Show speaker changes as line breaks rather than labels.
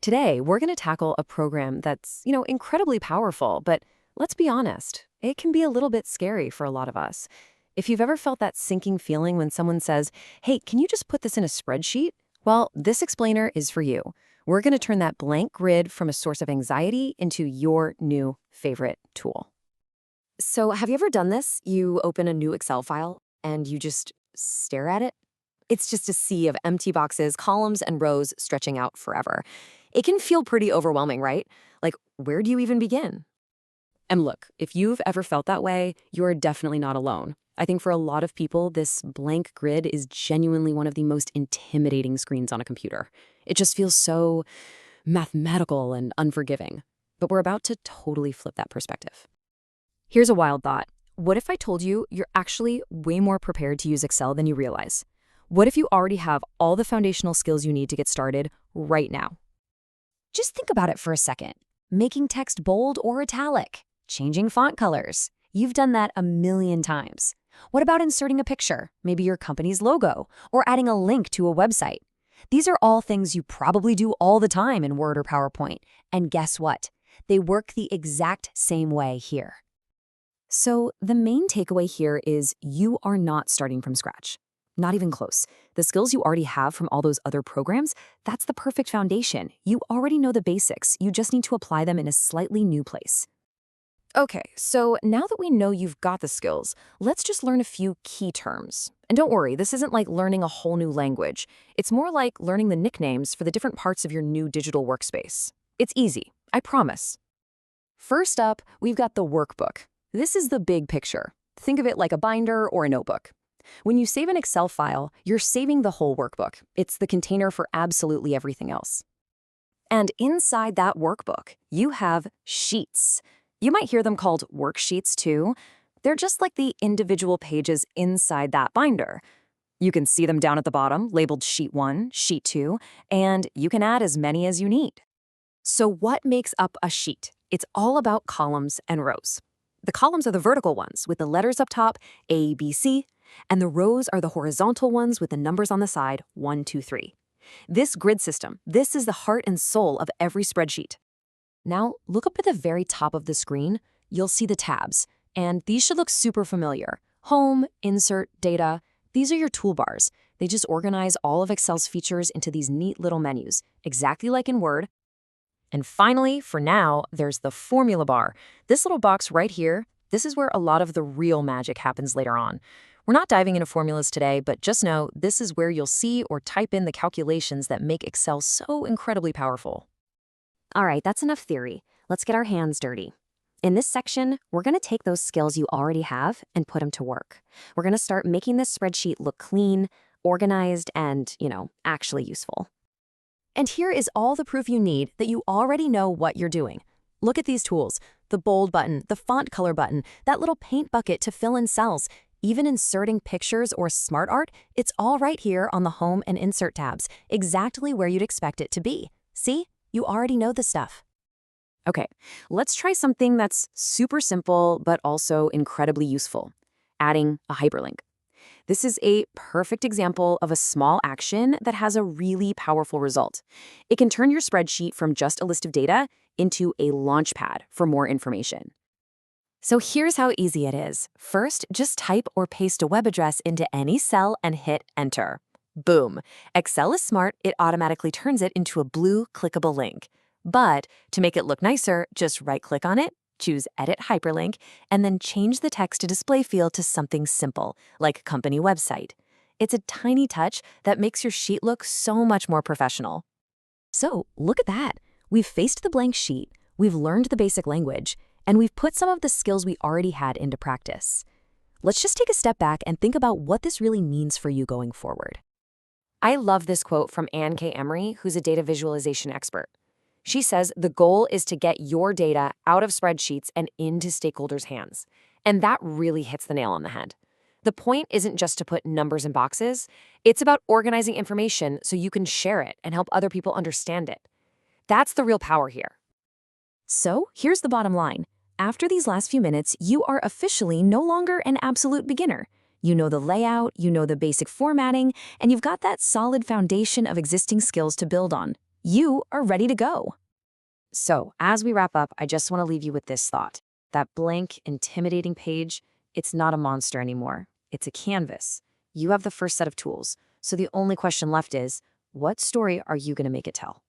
Today, we're going to tackle a program that's, incredibly powerful, but let's be honest, it can be a little bit scary for a lot of us. If you've ever felt that sinking feeling when someone says, "Hey, can you just put this in a spreadsheet?" Well, this explainer is for you. We're going to turn that blank grid from a source of anxiety into your new favorite tool. So, have you ever done this? You open a new Excel file and you just stare at it? It's just a sea of empty boxes, columns, and rows stretching out forever. It can feel pretty overwhelming, right? Like, where do you even begin? And look, if you've ever felt that way, you're definitely not alone. I think for a lot of people, this blank grid is genuinely one of the most intimidating screens on a computer. It just feels so mathematical and unforgiving. But we're about to totally flip that perspective. Here's a wild thought. What if I told you you're actually way more prepared to use Excel than you realize? What if you already have all the foundational skills you need to get started right now? Just think about it for a second. Making text bold or italic, changing font colors. You've done that a million times. What about inserting a picture, maybe your company's logo, or adding a link to a website? These are all things you probably do all the time in Word or PowerPoint. And guess what? They work the exact same way here. So the main takeaway here is you are not starting from scratch. Not even close. The skills you already have from all those other programs, that's the perfect foundation. You already know the basics. You just need to apply them in a slightly new place. Okay, so now that we know you've got the skills, let's just learn a few key terms. And don't worry, this isn't like learning a whole new language. It's more like learning the nicknames for the different parts of your new digital workspace. It's easy, I promise. First up, we've got the workbook. This is the big picture. Think of it like a binder or a notebook. When you save an Excel file, you're saving the whole workbook. It's the container for absolutely everything else. And inside that workbook, you have sheets. You might hear them called worksheets too. They're just like the individual pages inside that binder. You can see them down at the bottom, labeled Sheet 1, Sheet 2, and you can add as many as you need. So what makes up a sheet? It's all about columns and rows. The columns are the vertical ones with the letters up top, A, B, C, and the rows are the horizontal ones with the numbers on the side, 1, 2, 3. This grid system, this is the heart and soul of every spreadsheet. Now, look up at the very top of the screen. You'll see the tabs, and these should look super familiar. Home, Insert, Data. These are your toolbars. They just organize all of Excel's features into these neat little menus, exactly like in Word. And finally, for now, there's the formula bar. This little box right here, this is where a lot of the real magic happens later on. We're not diving into formulas today, but just know this is where you'll see or type in the calculations that make Excel so incredibly powerful. All right, that's enough theory. Let's get our hands dirty. In this section, we're going to take those skills you already have and put them to work. We're going to start making this spreadsheet look clean, organized, and, actually useful. And here is all the proof you need that you already know what you're doing. Look at these tools, the bold button, the font color button, that little paint bucket to fill in cells. Even inserting pictures or smart art, it's all right here on the Home and Insert tabs, exactly where you'd expect it to be. See? You already know the stuff. Okay, let's try something that's super simple but also incredibly useful. Adding a hyperlink. This is a perfect example of a small action that has a really powerful result. It can turn your spreadsheet from just a list of data into a launchpad for more information. So here's how easy it is. First, just type or paste a web address into any cell and hit Enter. Boom. Excel is smart, it automatically turns it into a blue clickable link. But to make it look nicer, just right-click on it, choose Edit Hyperlink, and then change the text to display field to something simple, like company website. It's a tiny touch that makes your sheet look so much more professional. So look at that. We've faced the blank sheet, we've learned the basic language, and we've put some of the skills we already had into practice. Let's just take a step back and think about what this really means for you going forward. I love this quote from Ann K. Emery, who's a data visualization expert. She says the goal is to get your data out of spreadsheets and into stakeholders' hands. And that really hits the nail on the head. The point isn't just to put numbers in boxes. It's about organizing information so you can share it and help other people understand it. That's the real power here. So here's the bottom line. After these last few minutes, you are officially no longer an absolute beginner. You know the layout, you know the basic formatting, and you've got that solid foundation of existing skills to build on. You are ready to go.
So, as we wrap up, I just want to leave you with this thought. That blank, intimidating page, it's not a monster anymore. It's a canvas. You have the first set of tools. So the only question left is, what story are you going to make it tell?